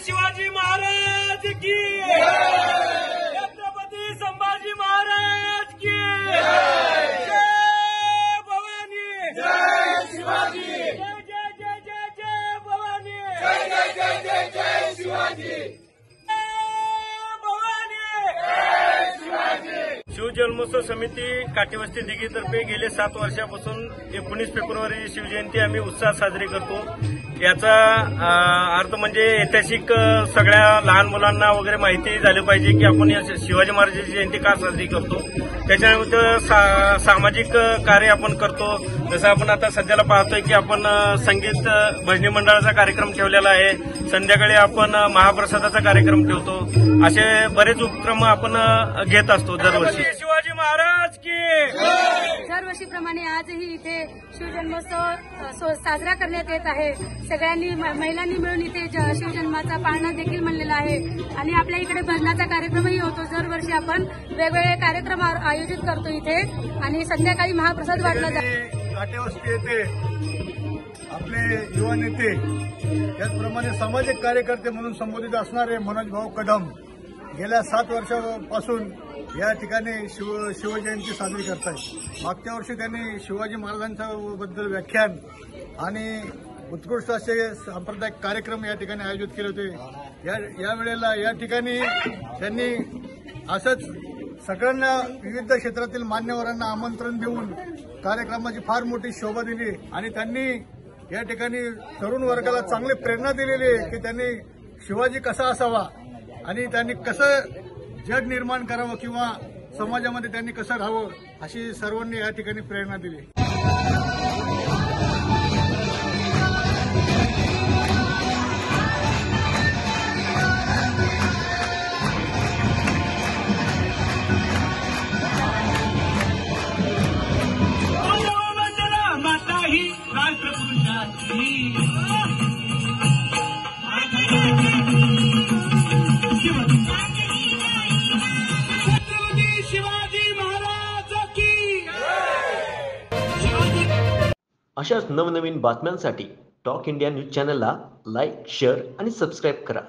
शिवाजी महाराज की, छत्रपती संभाजी महाराज की, जय भवानी, जय शिवाजी, जय जय जय जय जय भवानी, जय जय जय जय जय शिवाजी, शिवजन्मोत्सव समिती काटेवस्ती दिघीतर्फे गेले 7 वर्षापासून 19 फेब्रुवारी शिवजयंती आम्ही उत्साहात साजरी करतो। याचा अर्थ म्हणजे ऐतिहासिक सगळ्या लहान मुलांना वगैरे माहिती झाली पाहिजे की आपण शिवाजी महाराजांची जयंती का साजरी करतो। त्याच्यानंतर सामाजिक कार्य आपण करतो। जसं आपण आता सध्याला पाहतोय की आपण संगीत भजनी मंडळाचा कार्यक्रम ठेवलेला आहे। संध्याकाळी आपण महाप्रसादाचा कार्यक्रम ठेवतो। असे बरेच उपक्रम आपण घेत असतो दरवर्षी। शिवाजी महाराज की, दरवर्षीप्रमाणे आजही इथे शिवजन्मोत्सव साजरा करण्यात येत आहे। सगळ्यांनी महिलांनी मिळून इथे शिवजन्माचा पाळणा देखील म्हणलेला आहे आणि आपल्या इकडे भजनाचा कार्यक्रमही होतो। दरवर्षी आपण वेगवेगळे कार्यक्रम आयोजित करतो इथे आणि संध्याकाळी महाप्रसाद वाटला जातो। काटेवस्ती येथे आपले युवा नेते त्याचप्रमाणे सामाजिक कार्यकर्ते म्हणून संबोधित असणारे मनोज भाऊ कदम गेल्या 7 वर्षापासून या ठिकाणी शिवजयंती साजरी करतात। मागच्या वर्षी त्यांनी शिवाजी महाराजांच्या बद्दल व्याख्यान आणि उत्कृष्ट असे सांप्रदायिक कार्यक्रम या ठिकाणी आयोजित केले होते। या वेळेला या ठिकाणी त्यांनी असंच सगळ्यांना विविध क्षेत्रातील मान्यवरांना आमंत्रण देऊन कार्यक्रमाची फार मोठी शोभा दिली आणि त्यांनी या ठिकाणी तरुण वर्गाला चांगली प्रेरणा दिलेली आहे की त्यांनी शिवाजी कसा असावा आणि त्यांनी कसं जग निर्माण करावं किंवा समाजामध्ये त्यांनी कसं राहावं अशी सर्वांनी या ठिकाणी प्रेरणा दिली। अशाच नवनवीन बातम्यांसाठी टॉक इंडिया न्यूज चॅनलला लाईक, शेअर आणि सबस्क्राईब करा।